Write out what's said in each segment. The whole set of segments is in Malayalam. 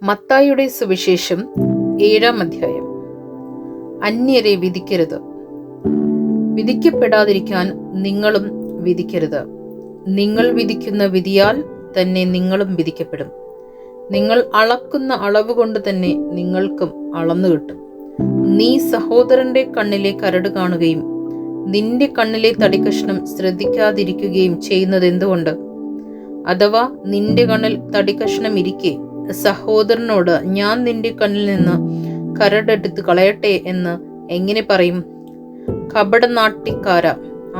മത്തായിയുടെ സുവിശേഷം 7-ാം അധ്യായം. അന്യരെ വിധിക്കരുത്, വിധിക്കപ്പെടാതിരിക്കാൻ നിങ്ങളും വിധിക്കരുത്. നിങ്ങൾ വിധിക്കുന്ന വിധിയാൽ തന്നെ നിങ്ങളും വിധിക്കപ്പെടും. നിങ്ങൾ അളക്കുന്ന അളവ് കൊണ്ട് തന്നെ നിങ്ങൾക്കും അളന്നു കിട്ടും. നീ സഹോദരന്റെ കണ്ണിലെ കരട് കാണുകയും നിന്റെ കണ്ണിലെ തടിക്കഷ്ണം ശ്രദ്ധിക്കാതിരിക്കുകയും ചെയ്യുന്നത് എന്തുകൊണ്ട്? അഥവാ നിന്റെ കണ്ണിൽ തടിക്കഷ്ണം ഇരിക്കെ സഹോദരനോട് ഞാൻ നിന്റെ കണ്ണിൽ നിന്ന് കരടെടുത്ത് കളയട്ടെ എന്ന് എങ്ങനെ പറയും? കപടനാട്യക്കാര,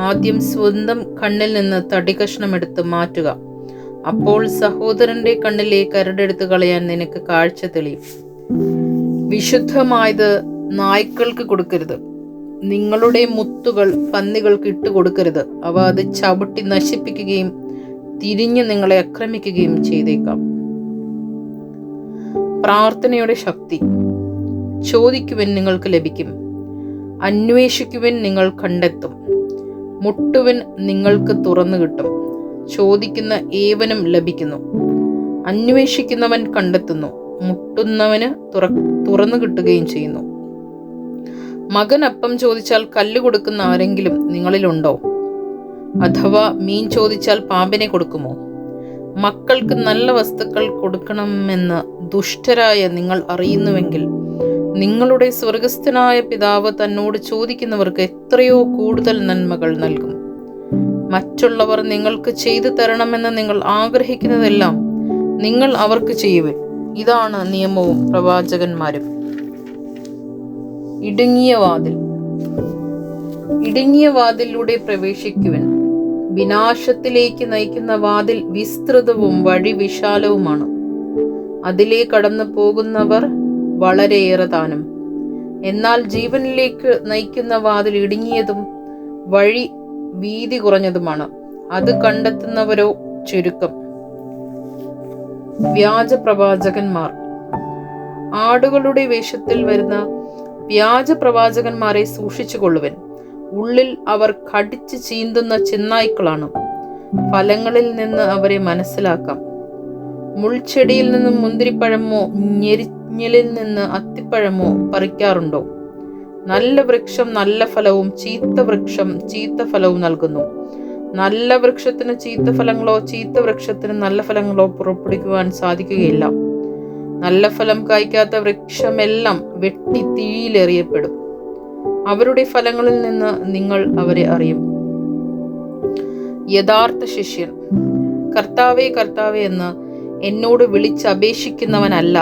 ആദ്യം സ്വന്തം കണ്ണിൽ നിന്ന് തടികഷ്ണം എടുത്ത് മാറ്റുക, അപ്പോൾ സഹോദരന്റെ കണ്ണിലെ കരടെടുത്ത് കളയാൻ നിനക്ക് കാഴ്ച തെളിയും. വിശുദ്ധമായത് നായ്ക്കൾക്ക് കൊടുക്കരുത്, നിങ്ങളുടെ മുത്തുകൾ പന്നികൾക്ക് ഇട്ടുകൊടുക്കരുത്. അവ അത് ചവിട്ടി നശിപ്പിക്കുകയും തിരിഞ്ഞ് നിങ്ങളെ ആക്രമിക്കുകയും ചെയ്തേക്കാം. പ്രാർത്ഥനയുടെ ശക്തി. ചോദിക്കുവിൻ, നിങ്ങൾക്ക് ലഭിക്കും. അന്വേഷിക്കുവിൻ, നിങ്ങൾ കണ്ടെത്തും. മുട്ടുവിൻ, നിങ്ങൾക്ക് തുറന്നു കിട്ടും. ചോദിക്കുന്ന ഏവനും ലഭിക്കുന്നു, അന്വേഷിക്കുന്നവൻ കണ്ടെത്തുന്നു, മുട്ടുന്നവന് തുറന്നു കിട്ടുകയും ചെയ്യുന്നു. മകൻ അപ്പം ചോദിച്ചാൽ കല്ല് കൊടുക്കുന്ന ആരെങ്കിലും നിങ്ങളിലുണ്ടോ? അഥവാ മീൻ ചോദിച്ചാൽ പാമ്പിനെ കൊടുക്കുമോ? മക്കൾക്ക് നല്ല വസ്തുക്കൾ കൊടുക്കണമെന്ന് ദുഷ്ടരായ നിങ്ങൾ അറിയുന്നുവെങ്കിൽ നിങ്ങളുടെ സ്വർഗസ്ഥനായ പിതാവ് തന്നോട് ചോദിക്കുന്നവർക്ക് എത്രയോ കൂടുതൽ നന്മകൾ നൽകും. മറ്റുള്ളവർ നിങ്ങൾക്ക് ചെയ്തു തരണമെന്ന് നിങ്ങൾ ആഗ്രഹിക്കുന്നതെല്ലാം നിങ്ങൾ അവർക്ക് ചെയ്യുവിൻ. ഇതാണ് നിയമവും പ്രവാചകന്മാരും. ഇടുങ്ങിയ വാതിലിലൂടെ പ്രവേശിക്കുവിൻ. വിനാശത്തിലേക്ക് നയിക്കുന്ന വാതിൽ വിസ്തൃതവും വഴി വിശാലവുമാണ്, അതിലേ കടന്നു പോകുന്നവർ വളരെയേറെ താനും. എന്നാൽ ജീവനിലേക്ക് നയിക്കുന്ന വാതിൽ ഇടുങ്ങിയതും വഴി വീതി കുറഞ്ഞതുമാണ്, അത് കണ്ടെത്തുന്നവരോ ചുരുക്കം. വ്യാജ പ്രവാചകന്മാർ. ആടുകളുടെ വേഷത്തിൽ വരുന്ന വ്യാജ പ്രവാചകന്മാരെ സൂക്ഷിച്ചു കൊള്ളുവൻ. ഉള്ളിൽ അവർ കടിച്ച് ചീന്തുന്ന ചെന്നായ്ക്കളാണ്. ഫലങ്ങളിൽ നിന്ന് അവരെ മനസ്സിലാക്കാം. മുൾച്ചെടിയിൽ നിന്ന് മുന്തിരിപ്പഴമോ ഞെരിഞ്ഞലിൽ നിന്ന് അത്തിപ്പഴമോ പറിക്കാറുണ്ടോ? നല്ല വൃക്ഷം നല്ല ഫലവും ചീത്ത വൃക്ഷം ചീത്ത ഫലവും നൽകുന്നു. നല്ല വൃക്ഷത്തിന് ചീത്ത ഫലങ്ങളോ ചീത്ത വൃക്ഷത്തിന് നല്ല ഫലങ്ങളോ പുറപ്പെടുവിക്കുവാൻ സാധിക്കുകയില്ല. നല്ല ഫലം കായ്ക്കാത്ത വൃക്ഷമെല്ലാം വെട്ടി തീയിലെറിയപ്പെടും. അവരുടെ ഫലങ്ങളിൽ നിന്ന് നിങ്ങൾ അവരെ അറിയും. യഥാർത്ഥ ശിഷ്യൻ. കർത്താവേ കർത്താവേ എന്ന് എന്നോട് വിളിച്ചപേക്ഷിക്കുന്നവനല്ല,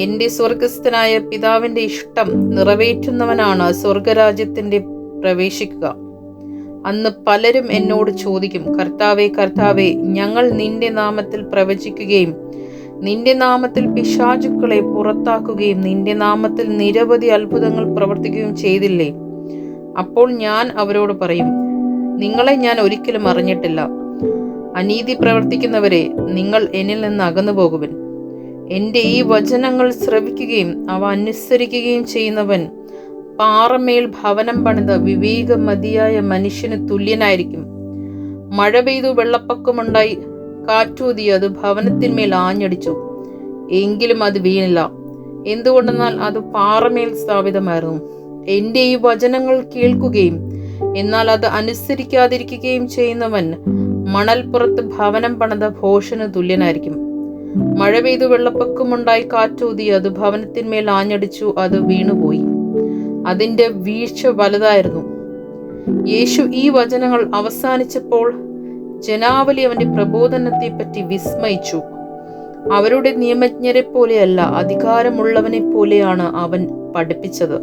എൻ്റെ സ്വർഗസ്ഥനായ പിതാവിൻ്റെ ഇഷ്ടം നിറവേറ്റുന്നവനാണ് സ്വർഗരാജ്യത്തിൻ്റെ പ്രവേശിക്കുക. അന്ന് പലരും എന്നോട് ചോദിക്കും, കർത്താവേ കർത്താവേ, ഞങ്ങൾ നിന്റെ നാമത്തിൽ പ്രവചിക്കുകയും നിന്റെ നാമത്തിൽ പിശാചുക്കളെ പുറത്താക്കുകയും നിന്റെ നാമത്തിൽ നിരവധി അത്ഭുതങ്ങൾ പ്രവർത്തിക്കുകയും ചെയ്തില്ലേ? അപ്പോൾ ഞാൻ അവരോട് പറയും, നിങ്ങളെ ഞാൻ ഒരിക്കലും അറിഞ്ഞിട്ടില്ല. അനീതി പ്രവർത്തിക്കുന്നവരെ, നിങ്ങൾ എന്നിൽ നിന്ന് അകന്നു പോകുവിൻ. എൻ്റെ ഈ വചനങ്ങൾ ശ്രവിക്കുകയും അവ അനുസരിക്കുകയും ചെയ്യുന്നവൻ പാറമേൽ ഭവനം പണിത വിവേകമതിയായ മനുഷ്യന് തുല്യനായിരിക്കും. മഴ പെയ്തു, വെള്ളപ്പൊക്കമുണ്ടായി, കാറ്റൂതി, അത് ഭവനത്തിന്മേൽ ആഞ്ഞടിച്ചു, എങ്കിലും അത് വീണില്ല. എന്തുകൊണ്ടെന്നാൽ അത് പാറമേൽ സ്ഥാപിതമായിരുന്നു. എൻ്റെ ഈ വചനങ്ങൾ കേൾക്കുകയും എന്നാൽ അത് അനുസരിക്കാതിരിക്കുകയും ചെയ്യുന്നവൻ മണൽപ്പുറത്ത് ഭവനം പണിത ഭോഷന് തുല്യനായിരിക്കും. മഴ പെയ്തു, വെള്ളപ്പൊക്കമുണ്ടായി, കാറ്റൂതി, അത് ഭവനത്തിന്മേൽ ആഞ്ഞടിച്ചു, അത് വീണുപോയി. അതിൻ്റെ വീഴ്ച വലുതായിരുന്നു. യേശു ഈ വചനങ്ങൾ അവസാനിച്ചപ്പോൾ ജനാവലി അവന്റെ പ്രബോധനത്തെ പറ്റി വിസ്മയിച്ചു. അവരുടെ നിയമജ്ഞരെ പോലെയല്ല, അധികാരമുള്ളവനെ പോലെയാണ് അവൻ പഠിപ്പിച്ചത്.